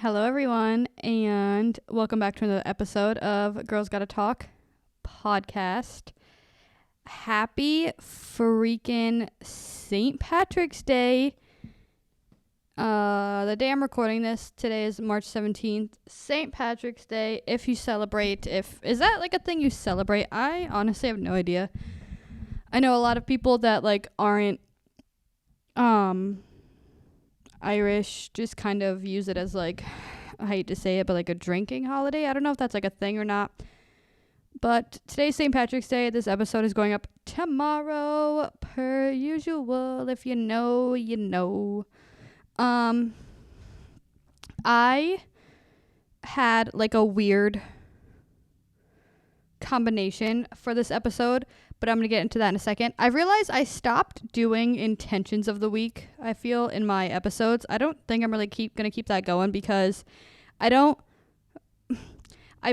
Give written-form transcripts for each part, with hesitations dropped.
Hello, everyone, and welcome back to another episode of Girls Gotta Talk podcast. Happy freaking St. Patrick's Day. The day I'm recording this today is March 17th, St. Patrick's Day. If you celebrate, is that like a thing you celebrate? I honestly have no idea. I know a lot of people that like aren't Irish just kind of use it as like, I hate to say it, but like a drinking holiday. I don't know if that's like a thing or not. But today's St. Patrick's Day. This episode is going up tomorrow, per usual. If you know, you know. I had like a weird combination for this episode, but I'm going to get into that in a second. I realized I stopped doing intentions of the week, I feel, in my episodes. I don't think I'm really going to keep that going because I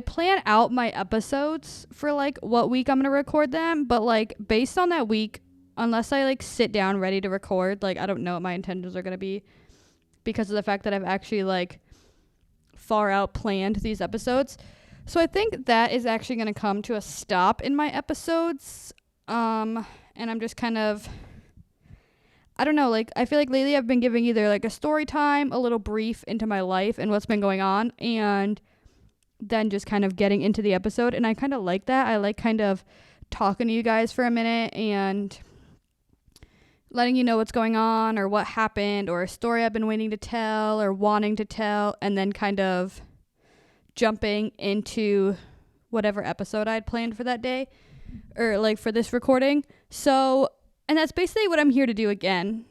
plan out my episodes for like what week I'm going to record them, but like based on that week, unless I like sit down ready to record, like I don't know what my intentions are going to be because of the fact that I've actually like far out planned these episodes. So I think that is actually going to come to a stop in my episodes. And I'm just kind of, I don't know, like I feel like lately I've been giving either like a story time, a little brief into my life and what's been going on, and then just kind of getting into the episode. And I kind of like that. I like kind of talking to you guys for a minute and letting you know what's going on or what happened or a story I've been waiting to tell or wanting to tell, and then kind of jumping into whatever episode I'd planned for that day or like for this recording. So, and that's basically what I'm here to do again,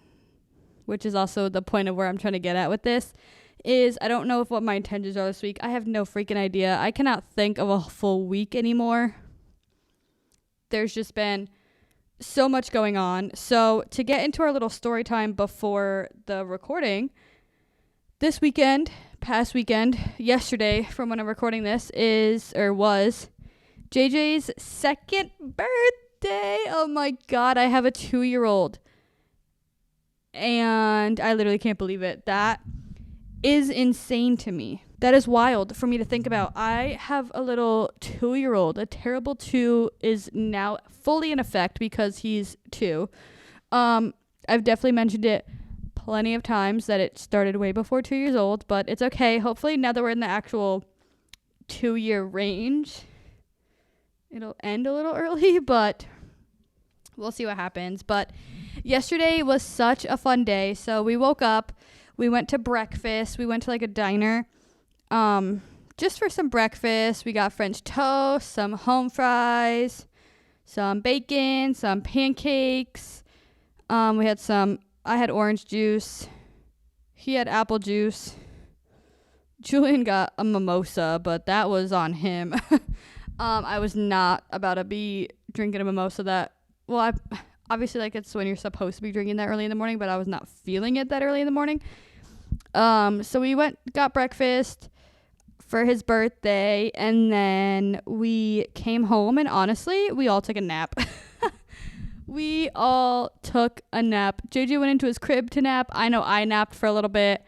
which is also the point of where I'm trying to get at with this is I don't know what my intentions are this week. I have no freaking idea. I cannot think of a full week anymore. There's just been so much going on. So to get into our little story time before the recording, this weekend, past weekend, yesterday from when I'm recording this was JJ's second birthday. Oh my God, I have a 2-year-old. And I literally can't believe it. That is insane to me. That is wild for me to think about. I have a little 2-year-old. A terrible 2 is now fully in effect because he's 2. I've definitely mentioned it plenty of times that it started way before 2 years old, but it's okay. Hopefully now that we're in the actual 2-year range, it'll end a little early, but we'll see what happens. But yesterday was such a fun day. So we woke up, we went to breakfast, we went to like a diner, just for some breakfast. We got French toast, some home fries, some bacon, some pancakes. I had orange juice. He had apple juice. Julian got a mimosa, but that was on him. I was not about to be drinking a mimosa obviously like it's when you're supposed to be drinking that early in the morning, but I was not feeling it that early in the morning. So we got breakfast for his birthday, and then we came home, and honestly, we all took a nap. We all took a nap. JJ went into his crib to nap. I know I napped for a little bit.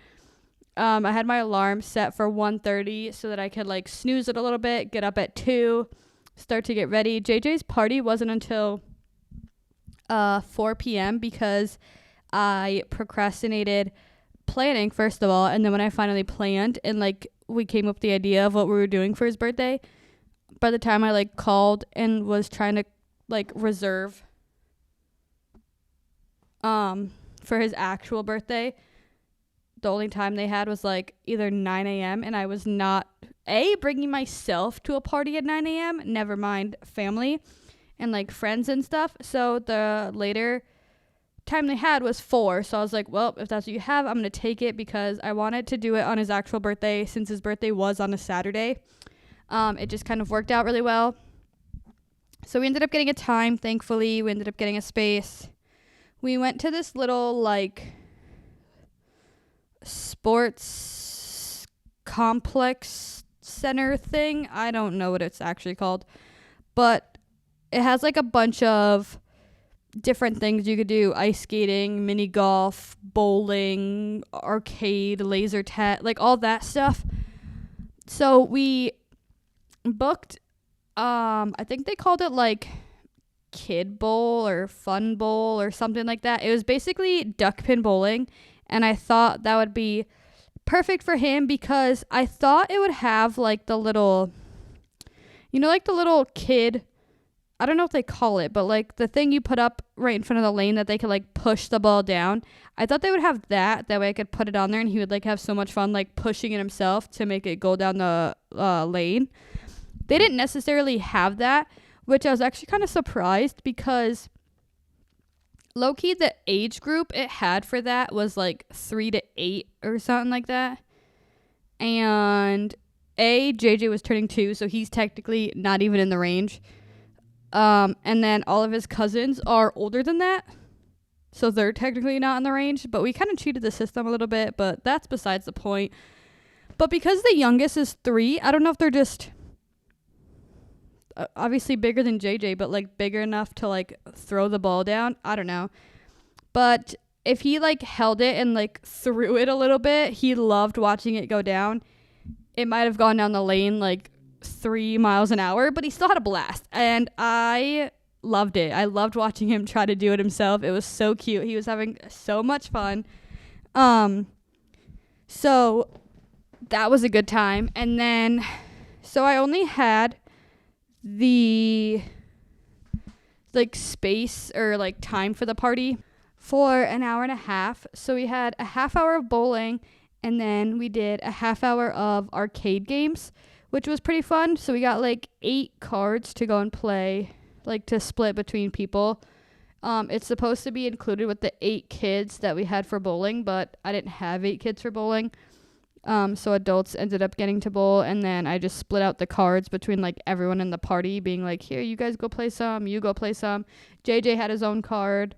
I had my alarm set for 1:30 so that I could like snooze it a little bit, get up at 2, start to get ready. JJ's party wasn't until 4 p.m. because I procrastinated planning, first of all, and then when I finally planned and like we came up with the idea of what we were doing for his birthday, by the time I like called and was trying to like reserve for his actual birthday, the only time they had was like either 9 a.m. and I was not bringing myself to a party at 9 a.m. Never mind family and like friends and stuff. So the later time they had was 4. So I was like, well, if that's what you have, I'm going to take it because I wanted to do it on his actual birthday since his birthday was on a Saturday. It just kind of worked out really well. So we ended up getting a time, thankfully. We ended up getting a space. We went to this little like sports complex center thing. I don't know what it's actually called, but it has like a bunch of different things you could do: ice skating, mini golf, bowling, arcade, laser tag, like all that stuff. So we booked, I think they called it like Kid Bowl or Fun Bowl or something like that. It was basically duck pin bowling, and I thought that would be perfect for him because I thought it would have like the little, like the little kid, I don't know what they call it, but like the thing you put up right in front of the lane that they could like push the ball down. I thought they would have that way I could put it on there and he would like have so much fun like pushing it himself to make it go down the lane. They didn't necessarily have that, which I was actually kind of surprised because low-key the age group it had for that was like 3 to 8 or something like that. And JJ was turning 2, so he's technically not even in the range. And then all of his cousins are older than that, so they're technically not in the range. But we kind of cheated the system a little bit, but that's besides the point. But because the youngest is 3, I don't know if they're just obviously bigger than JJ, but like bigger enough to like throw the ball down. I don't know. But if he like held it and like threw it a little bit, he loved watching it go down. It might have gone down the lane like 3 miles an hour, but he still had a blast. And I loved it. I loved watching him try to do it himself. It was so cute. He was having so much fun. So that was a good time. And then, so I only had the like space or like time for the party for an hour and a half. So we had a half hour of bowling and then we did a half hour of arcade games, which was pretty fun. So we got like 8 cards to go and play, like to split between people. It's supposed to be included with the 8 kids that we had for bowling, but I didn't have 8 kids for bowling. So adults ended up getting to bowl, and then I just split out the cards between like everyone in the party, being like, here, you guys go play some, you go play some. JJ had his own card.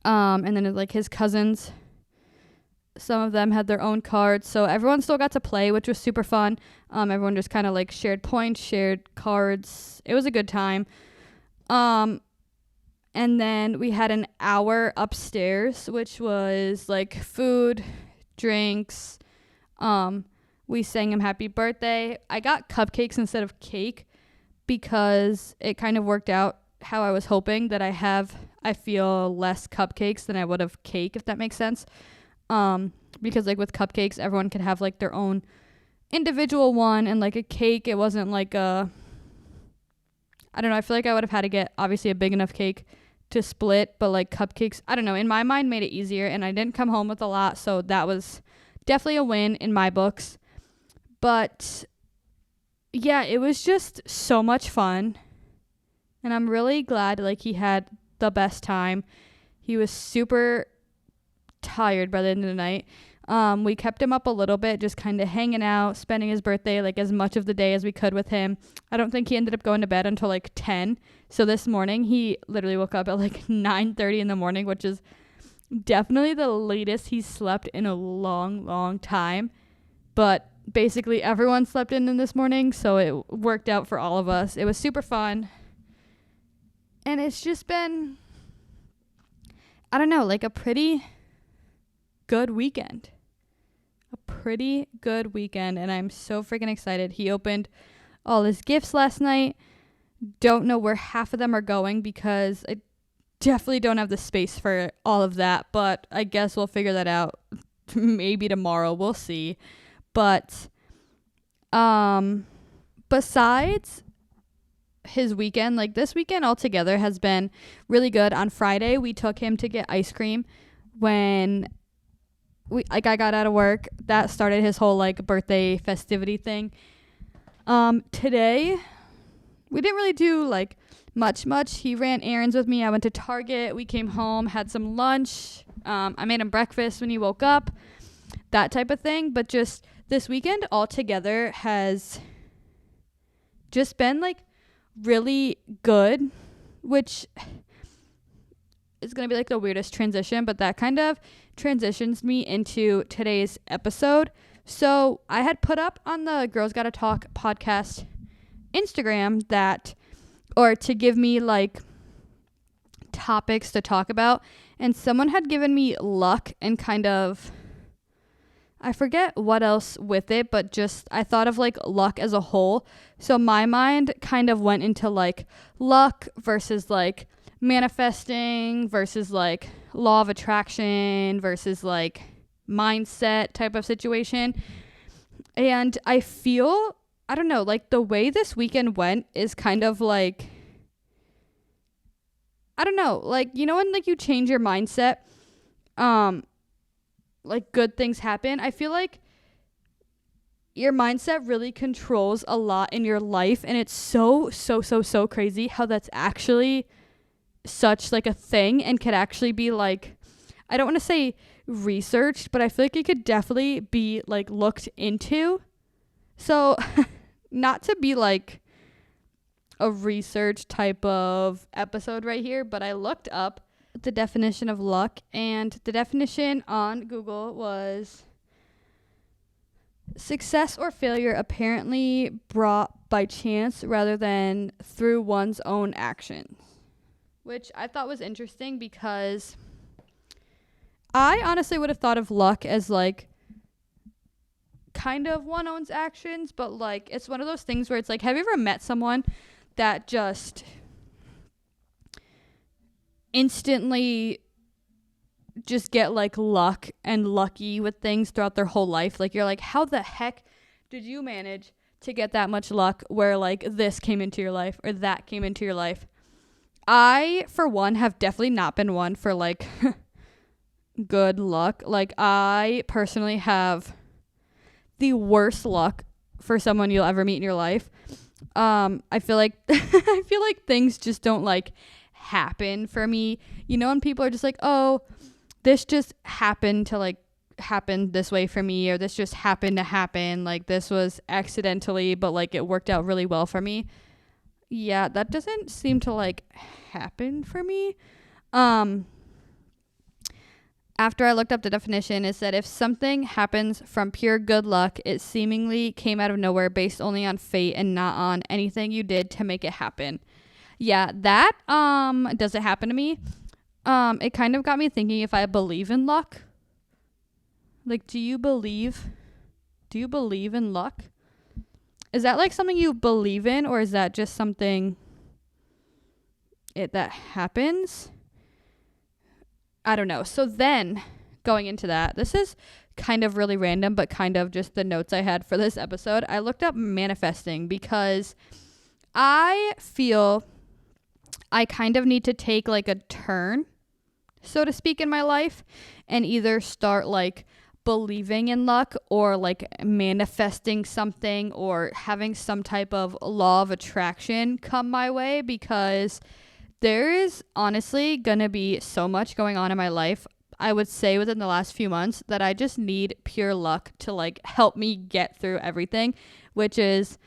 And then like his cousins, some of them had their own cards. So everyone still got to play, which was super fun. Everyone just kind of like shared points, shared cards. It was a good time. And then we had an hour upstairs, which was like food, drinks. We sang him happy birthday. I got cupcakes instead of cake because it kind of worked out how I was hoping that I feel less cupcakes than I would have cake, if that makes sense. Because like with cupcakes, everyone could have like their own individual one, and like a cake, it wasn't like I don't know, I feel like I would have had to get obviously a big enough cake to split, but like cupcakes, I don't know, in my mind made it easier, and I didn't come home with a lot, so that was definitely a win in my books. But yeah, it was just so much fun, and I'm really glad like he had the best time. He was super tired by the end of the night. We kept him up a little bit, just kind of hanging out, spending his birthday like as much of the day as we could with him. I don't think he ended up going to bed until like 10. So this morning he literally woke up at like 9:30 in the morning, which is definitely the latest he's slept in a long time. But basically everyone slept in this morning, so it worked out for all of us. It was super fun. And it's just been, I don't know, like a pretty good weekend. And I'm so freaking excited. He opened all his gifts last night. Don't know where half of them are going because I definitely don't have the space for all of that, but I guess we'll figure that out maybe tomorrow. We'll see. But besides his weekend, like this weekend altogether has been really good. On Friday we took him to get ice cream when I got out of work. That started his whole like birthday festivity thing. Today we didn't really do like much. He ran errands with me. I went to Target. We came home, had some lunch. I made him breakfast when he woke up, that type of thing. But just this weekend altogether has just been like really good, which is going to be like the weirdest transition, but that kind of transitions me into today's episode. So I had put up on the Girls Gotta Talk podcast Instagram that, or to give me like topics to talk about, and someone had given me luck and kind of, I forget what else with it, but just I thought of like luck as a whole. So my mind kind of went into like luck versus like manifesting versus like law of attraction versus like mindset type of situation. And I feel, I don't know, like the way this weekend went is kind of like, I don't know, like, you know, when like you change your mindset, like good things happen. I feel like your mindset really controls a lot in your life, and it's so crazy how that's actually such like a thing and could actually be like, I don't want to say researched, but I feel like it could definitely be like looked into. So not to be like a research type of episode right here, but I looked up the definition of luck, and the definition on Google was success or failure apparently brought by chance rather than through one's own actions, which I thought was interesting because I honestly would have thought of luck as like kind of one owns actions, but like it's one of those things where it's like, have you ever met someone that just instantly just get like luck and lucky with things throughout their whole life? Like you're like, how the heck did you manage to get that much luck where like this came into your life or that came into your life? I, for one, have definitely not been one for like good luck. Like I personally have the worst luck for someone you'll ever meet in your life. I feel like I feel like things just don't like happen for me. You know, when people are just like, oh, this just happened to like happen this way for me, or this just happened to happen, like this was accidentally, but like it worked out really well for me. Yeah, that doesn't seem to like happen for me. After I looked up the definition, it said if something happens from pure good luck, it seemingly came out of nowhere based only on fate and not on anything you did to make it happen. Yeah, that does it happen to me? It kind of got me thinking if I believe in luck. Like, do you believe in luck? Is that like something you believe in, or is that just something that happens? I don't know. So then going into that, this is kind of really random, but kind of just the notes I had for this episode. I looked up manifesting because I feel I kind of need to take like a turn, so to speak, in my life and either start like believing in luck or like manifesting something or having some type of law of attraction come my way, because there is honestly going to be so much going on in my life, I would say within the last few months, that I just need pure luck to like help me get through everything, which is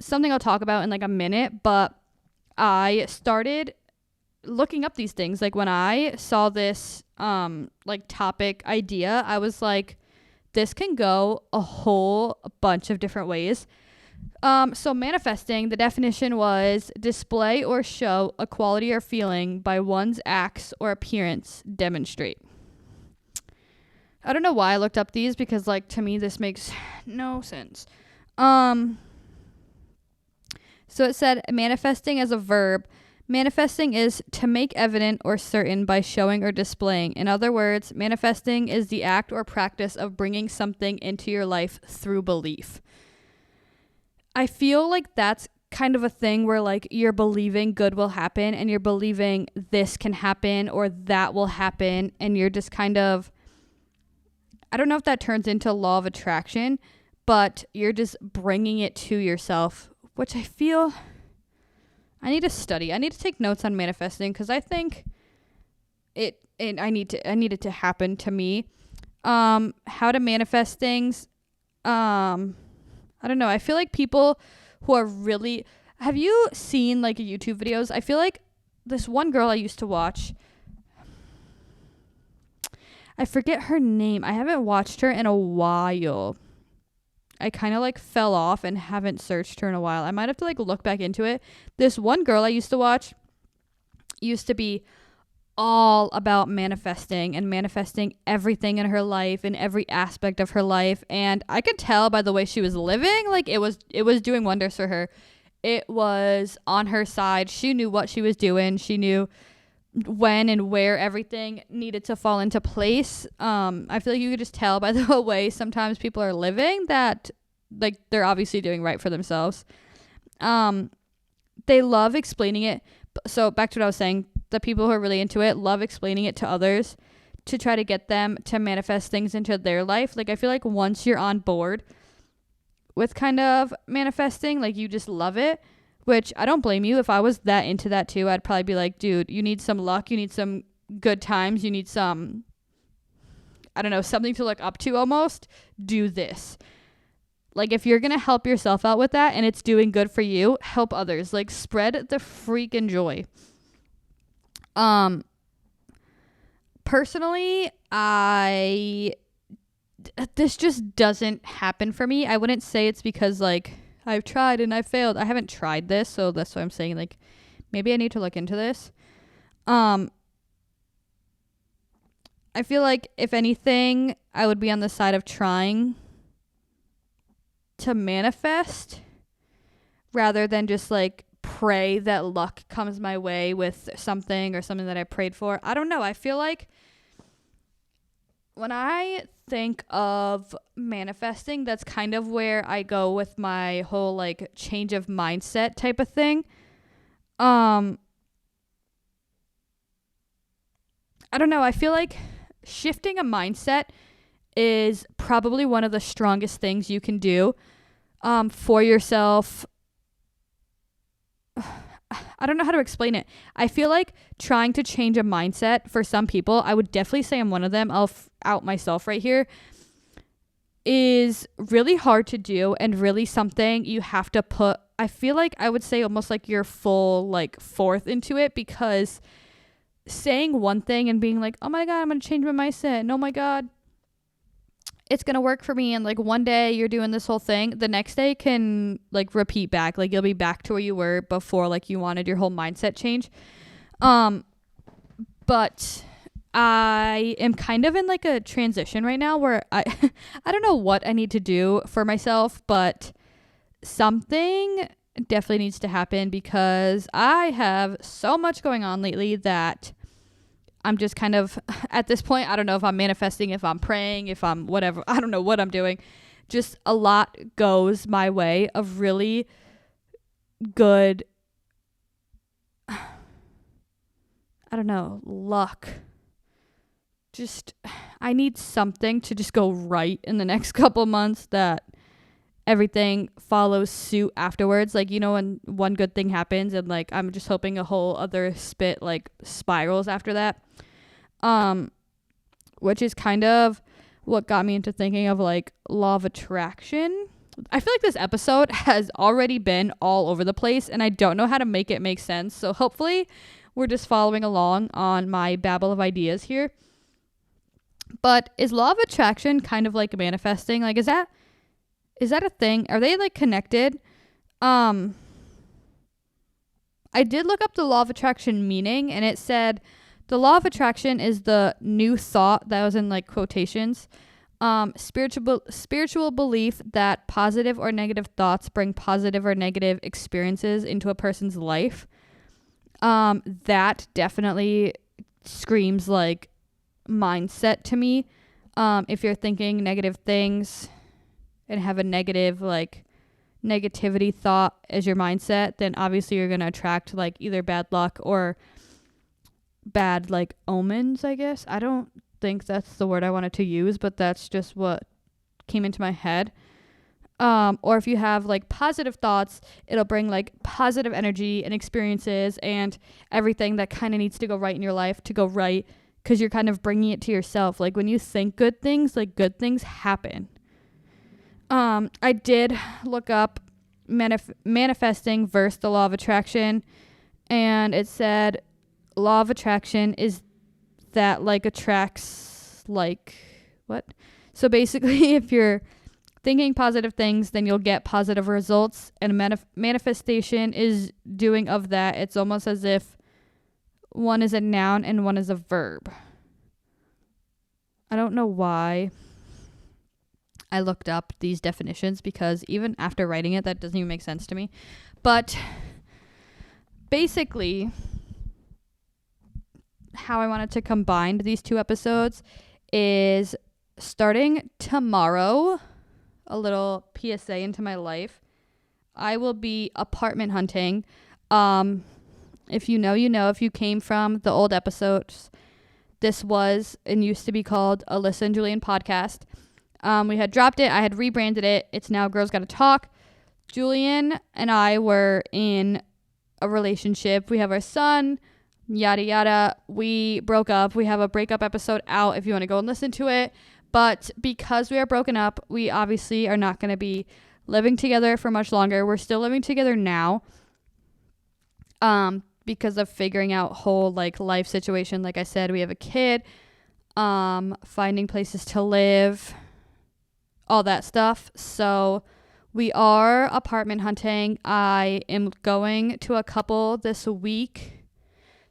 something I'll talk about in like a minute. But I started looking up these things. Like when I saw this like topic idea, I was like, this can go a whole bunch of different ways. So manifesting, the definition was display or show a quality or feeling by one's acts or appearance demonstrate. I don't know why I looked up these, because like to me this makes no sense. So it said manifesting as a verb. Manifesting is to make evident or certain by showing or displaying. In other words, manifesting is the act or practice of bringing something into your life through belief. I feel like that's kind of a thing where like you're believing good will happen and you're believing this can happen or that will happen, and you're just kind of, I don't know if that turns into law of attraction, but you're just bringing it to yourself, which I feel I need to study. I need to take notes on manifesting, because I think I need it to happen to me. How to manifest things. I don't know. I feel like people who are really... Have you seen like YouTube videos? I feel like this one girl I used to watch, I forget her name. I haven't watched her in a while. I kind of like fell off and haven't searched her in a while. I might have to like look back into it. This one girl I used to watch used to be all about manifesting and manifesting everything in her life and every aspect of her life. And I could tell by the way she was living, like it was doing wonders for her. It was on her side. She knew what she was doing. She knew when and where everything needed to fall into place. I feel like you could just tell by the way sometimes people are living that like they're obviously doing right for themselves. They love explaining it. So back to what I was saying, the people who are really into it love explaining it to others to try to get them to manifest things into their life. Like I feel like once you're on board with kind of manifesting, like you just love it, which I don't blame you. If I was that into that too, I'd probably be like, dude, you need some luck, you need some good times, you need some, I don't know, something to look up to almost. Do this. Like if you're going to help yourself out with that and it's doing good for you, help others. Like spread the freaking joy. Personally, this just doesn't happen for me. I wouldn't say it's because like I've tried and I failed. I haven't tried this, so that's why I'm saying like maybe I need to look into this. I feel like if anything, I would be on the side of trying to manifest rather than just like pray that luck comes my way with something or something that I prayed for. I don't know. I feel like when I think of manifesting, that's kind of where I go with my whole like change of mindset type of thing. I don't know. I feel like shifting a mindset is probably one of the strongest things you can do for yourself. I don't know how to explain it. I feel like trying to change a mindset for some people, I would definitely say I'm one of them. I'll out myself right here, is really hard to do and really something you have to put, I feel like I would say almost like your full like forth into it, because saying one thing and being like, oh my God, I'm going to change my mindset. And oh my God, it's going to work for me. And like one day you're doing this whole thing. The next day can like repeat back. Like you'll be back to where you were before, like you wanted your whole mindset change. But I am kind of in like a transition right now where I don't know what I need to do for myself, but something definitely needs to happen because I have so much going on lately that I'm just kind of, at this point, I don't know if I'm manifesting, if I'm praying, if I'm whatever. I don't know what I'm doing. Just a lot goes my way of really good, I don't know, luck. Just, I need something to just go right in the next couple months that everything follows suit afterwards. Like, you know, when one good thing happens and like I'm just hoping a whole other spit like spirals after that. Which is kind of what got me into thinking of like law of attraction. I feel like this episode has already been all over the place and I don't know how to make it make sense. So hopefully we're just following along on my babble of ideas here. But is law of attraction kind of like manifesting? Like, is that a thing? Are they like connected? I did look up the law of attraction meaning and it said the law of attraction is the new thought, that was in like quotations, spiritual belief that positive or negative thoughts bring positive or negative experiences into a person's life. That definitely screams like mindset to me. If you're thinking negative things and have a negative like negativity thought as your mindset, then obviously you're going to attract like either bad luck or bad like omens, I guess. I don't think that's the word I wanted to use, but that's just what came into my head. Or if you have like positive thoughts, it'll bring like positive energy and experiences and everything that kind of needs to go right in your life to go right, because you're kind of bringing it to yourself. Like when you think good things, like good things happen. I did look up manifesting versus the law of attraction, and it said law of attraction is that like attracts like what? So basically if you're thinking positive things, then you'll get positive results, and manifestation is doing of that. It's almost as if one is a noun and one is a verb. I don't know why I looked up these definitions, because even after writing it, that doesn't even make sense to me. But basically, how I wanted to combine these two episodes is starting tomorrow, a little PSA into my life. I will be apartment hunting. If you know, you know. If you came from the old episodes, this was and used to be called Alyssa and Julian Podcast. We had dropped it. I had rebranded it. It's now Girls Gotta Talk. Julian and I were in a relationship. We have our son, yada, yada. We broke up. We have a breakup episode out if you want to go and listen to it. But because we are broken up, we obviously are not going to be living together for much longer. We're still living together now. Because of figuring out whole life situation. Like I said, we have a kid, finding places to live, all that stuff. So we are apartment hunting. I am going to a couple this week.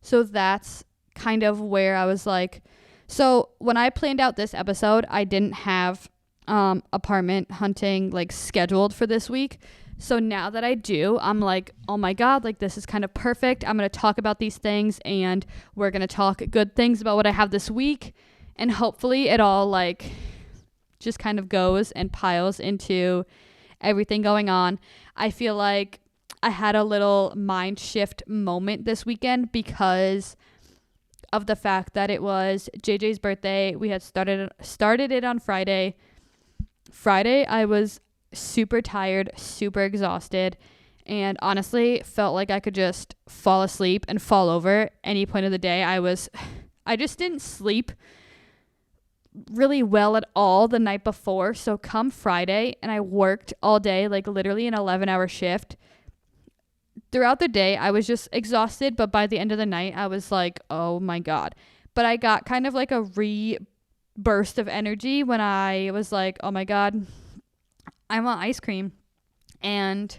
So that's kind of where I was like, so when I planned out this episode, I didn't have apartment hunting scheduled for this week. So now that I do, I'm like, oh my God, this is kind of perfect. I'm going to talk about these things, and we're going to talk good things about what I have this week. And hopefully it all just kind of goes and piles into everything going on. I feel like I had a little mind shift moment this weekend because of the fact that it was JJ's birthday. We had started it on Friday. I was super tired, super exhausted, and honestly felt like I could just fall asleep and fall over any point of the day. I just didn't sleep really well at all the night before. So come Friday, and I worked all day, literally an 11-hour shift. Throughout the day, I was just exhausted, but by the end of the night, I was like, oh my God. But I got kind of a burst of energy when I was like, oh my God, I want ice cream. And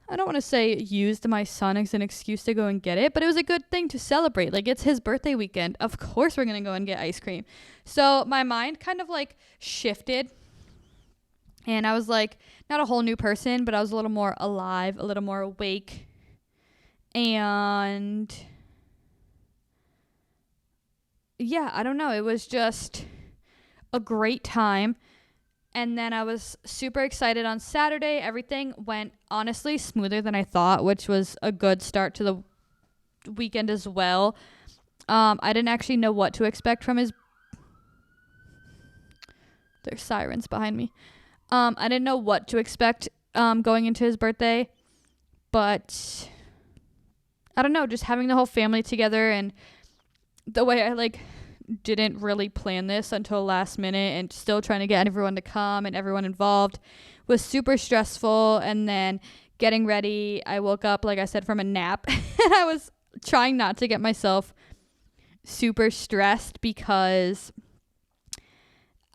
I don't want to say used my son as an excuse to go and get it, but it was a good thing to celebrate. It's his birthday weekend. Of course we're going to go and get ice cream. So my mind kind of shifted, and I was not a whole new person, but I was a little more alive, a little more awake. And yeah, I don't know. It was just a great time. And then I was super excited on Saturday. Everything went honestly smoother than I thought, which was a good start to the weekend as well. I didn't actually know what to expect from his... There's sirens behind me. I didn't know what to expect going into his birthday. But I don't know, just having the whole family together, and the way I didn't really plan this until last minute, and still trying to get everyone to come and everyone involved was super stressful. And then getting ready, I woke up, like I said, from a nap, and I was trying not to get myself super stressed because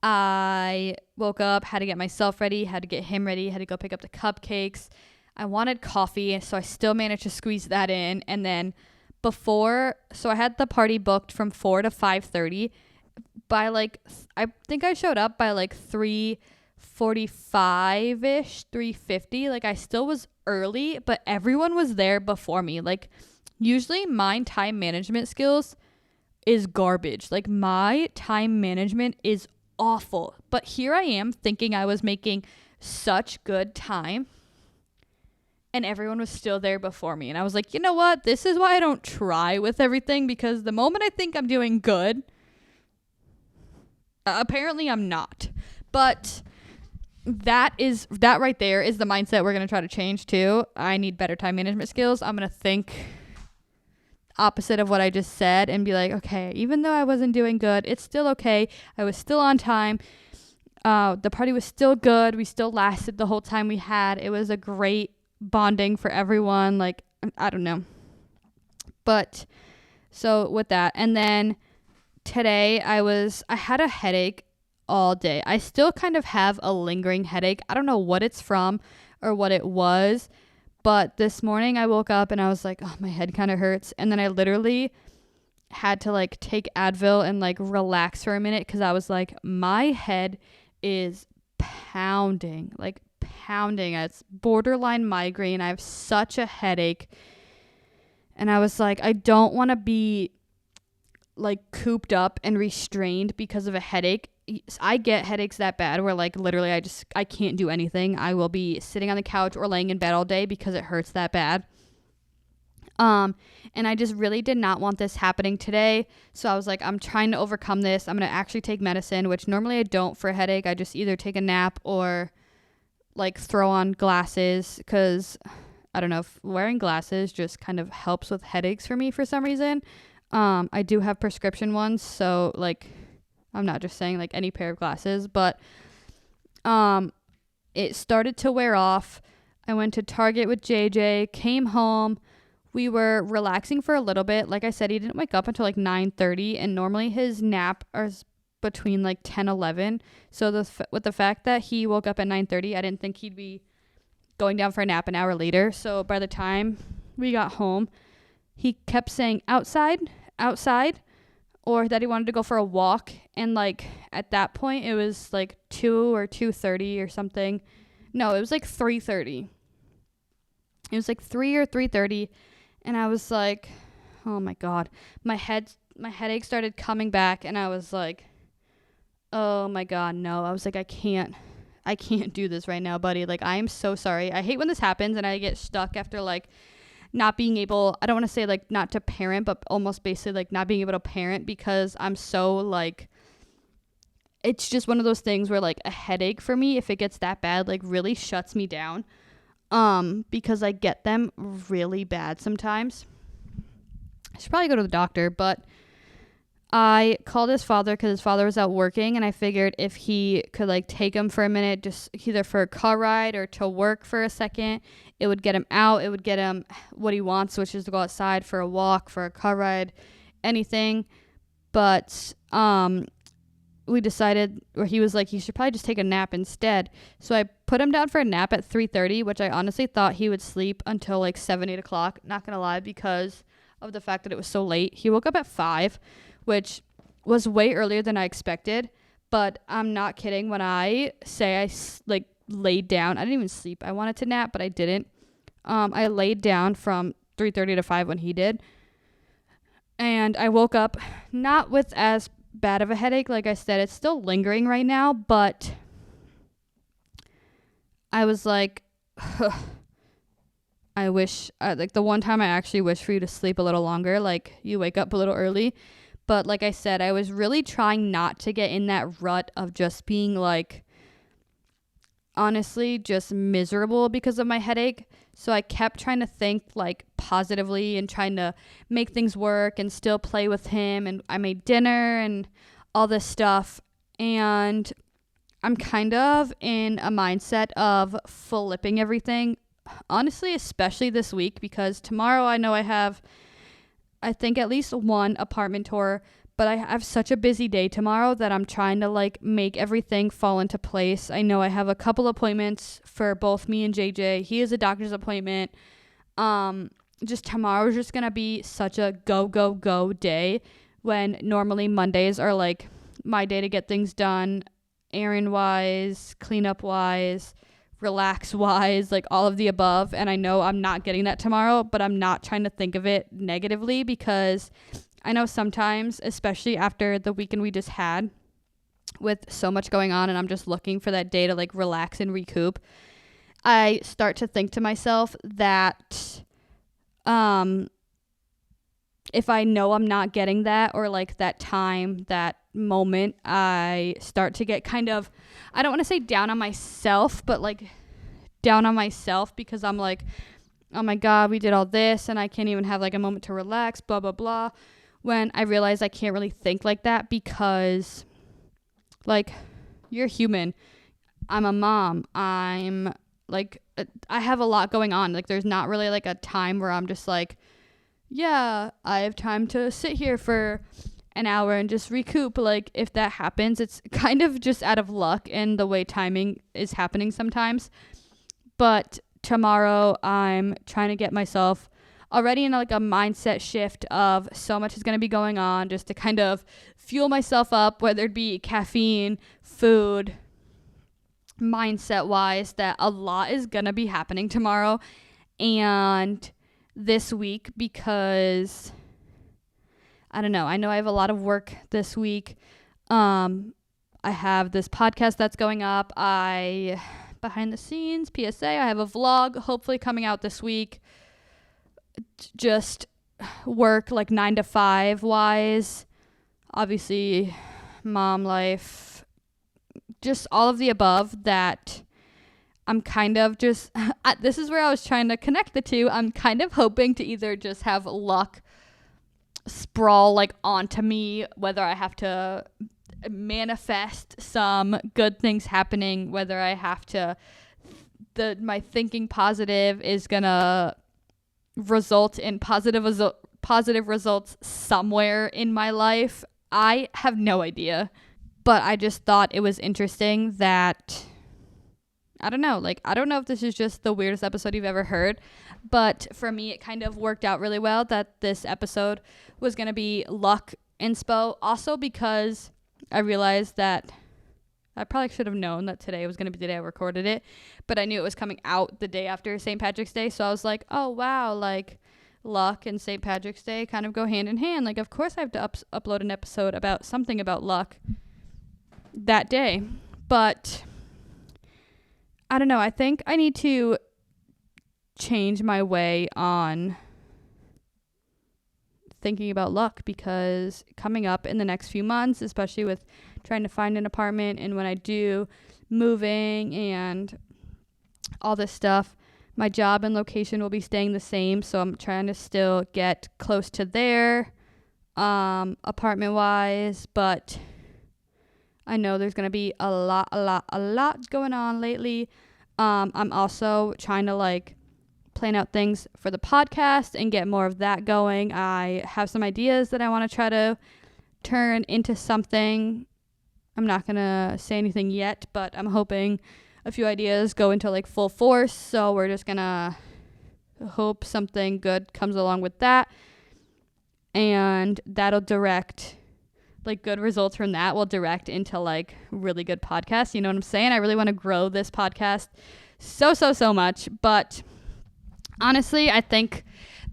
I woke up, had to get myself ready, had to get him ready, had to go pick up the cupcakes. I wanted coffee, so I still managed to squeeze that in. And then so I had the party booked from 4 to 5:30. By I think I showed up by 3:45ish, 3:50. I still was early, but everyone was there before me. Usually my time management skills is garbage. My time management is awful. But here I am thinking I was making such good time, and everyone was still there before me. And I was like, you know what? This is why I don't try with everything, because the moment I think I'm doing good, apparently I'm not. But that right there is the mindset we're going to try to change too. I need better time management skills. I'm going to think opposite of what I just said and be like, okay, even though I wasn't doing good, it's still okay. I was still on time. The party was still good. We still lasted the whole time we had. It was a great bonding for everyone. I don't know. But so with that, and then today I had a headache all day. I still kind of have a lingering headache. I don't know what it's from or what it was, but this morning I woke up and I was like, oh, my head kind of hurts. And then I literally had to like take Advil and like relax for a minute because I was like, my head is pounding. It's borderline migraine. I have such a headache. And I was like, I don't want to be like cooped up and restrained because of a headache. I get headaches that bad where like literally I can't do anything. I will be sitting on the couch or laying in bed all day because it hurts that bad. And I just really did not want this happening today. So I was like, I'm trying to overcome this. I'm going to actually take medicine, which normally I don't for a headache. I just either take a nap or like throw on glasses because I don't know if wearing glasses just kind of helps with headaches for me for some reason. I do have prescription ones. So like, I'm not just saying like any pair of glasses, but, it started to wear off. I went to Target with JJ, came home. We were relaxing for a little bit. Like I said, he didn't wake up until like 9:30, and normally his nap is between like 10-11. So with the fact that he woke up at 9:30, I didn't think he'd be going down for a nap an hour later. So by the time we got home, he kept saying outside, or that he wanted to go for a walk. And like at that point, it was like 2 or 2:30 or something. No, it was like 3:30. It was like 3 or 3:30. And I was like, oh my God, my headache started coming back. And I was like, oh my God, no. I was like, I can't do this right now, buddy. Like, I am so sorry. I hate when this happens and I get stuck after like not being able, I don't want to say like not to parent, but almost basically like not being able to parent because I'm so like, it's just one of those things where like a headache for me, if it gets that bad, like really shuts me down. Because I get them really bad sometimes. I should probably go to the doctor, but I called his father because his father was out working, and I figured if he could like take him for a minute, just either for a car ride or to work for a second, it would get him out. It would get him what he wants, which is to go outside for a walk, for a car ride, anything. But, we decided, or he was like, you should probably just take a nap instead. So I put him down for a nap at 3:30, which I honestly thought he would sleep until like 7-8 o'clock. Not gonna lie, because of the fact that it was so late. He woke up at 5, which was way earlier than I expected. But I'm not kidding when I say I like laid down. I didn't even sleep. I wanted to nap, but I didn't. I laid down from 3:30 to 5 when he did. And I woke up not with as bad of a headache. Like I said, it's still lingering right now, but I was like, I wish, like the one time I actually wish for you to sleep a little longer, like you wake up a little early. But like I said, I was really trying not to get in that rut of just being like, honestly, just miserable because of my headache. So I kept trying to think like positively and trying to make things work and still play with him. And I made dinner and all this stuff. And I'm kind of in a mindset of flipping everything. Honestly, especially this week, because tomorrow I know I have, I think, at least one apartment tour. But I have such a busy day tomorrow that I'm trying to like make everything fall into place. I know I have a couple appointments for both me and JJ. He has a doctor's appointment. Just tomorrow's just going to be such a go day, when normally Mondays are like my day to get things done, errand wise, cleanup wise, relax wise, like all of the above. And I know I'm not getting that tomorrow, but I'm not trying to think of it negatively, because I know sometimes, especially after the weekend we just had with so much going on, and I'm just looking for that day to like relax and recoup, I start to think to myself that if I know I'm not getting that, or like that time, that moment, I start to get kind of, I don't want to say down on myself, but like down on myself, because I'm like, oh my God, we did all this and I can't even have like a moment to relax, blah, blah, blah. When I realize I can't really think like that, because like, you're human. I'm a mom. I'm like, I have a lot going on. Like, there's not really like a time where I'm just like, yeah, I have time to sit here for an hour and just recoup. Like, if that happens, it's kind of just out of luck and the way timing is happening sometimes. But tomorrow I'm trying to get myself already in like a mindset shift of so much is going to be going on just to kind of fuel myself up, whether it be caffeine, food, mindset wise, that a lot is going to be happening tomorrow and this week, because I don't know. I know I have a lot of work this week. I have this podcast that's going up. Behind the scenes, PSA, I have a vlog hopefully coming out this week. Just work like 9 to 5 wise. Obviously, mom life. Just all of the above that I'm kind of just, this is where I was trying to connect the two. I'm kind of hoping to either just have luck sprawl like onto me, whether I have to manifest some good things happening, whether I have to, my thinking positive is gonna result in positive results somewhere in my life. I have no idea, but I just thought it was interesting that, I don't know if this is just the weirdest episode you've ever heard, but for me, it kind of worked out really well that this episode was going to be luck inspo. Also because I realized that I probably should have known that today was going to be the day I recorded it, but I knew it was coming out the day after St. Patrick's Day. So I was like, oh, wow, like luck and St. Patrick's Day kind of go hand in hand. Like, of course I have to upload an episode about something about luck that day. But I don't know. I think I need to change my way on thinking about luck, because coming up in the next few months, especially with trying to find an apartment and when I do moving and all this stuff, my job and location will be staying the same. So I'm trying to still get close to there, apartment wise, but I know there's going to be a lot going on lately. I'm also trying to like plan out things for the podcast and get more of that going. I have some ideas that I want to try to turn into something. I'm not going to say anything yet, but I'm hoping a few ideas go into like full force. So we're just going to hope something good comes along with that. And that'll direct, like good results from that will direct into like really good podcasts. You know what I'm saying? I really want to grow this podcast so much, but honestly, I think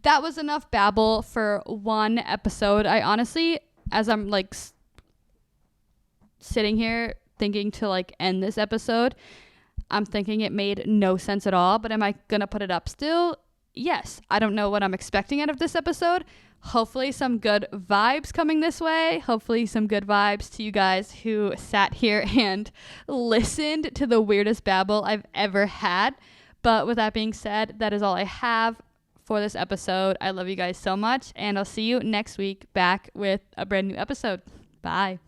that was enough babble for one episode. I honestly, as I'm like sitting here thinking to like end this episode, I'm thinking it made no sense at all, but am I going to put it up still? Yes. I don't know what I'm expecting out of this episode. Hopefully some good vibes coming this way. Hopefully some good vibes to you guys who sat here and listened to the weirdest babble I've ever had. But with that being said, that is all I have for this episode. I love you guys so much, and I'll see you next week back with a brand new episode. Bye.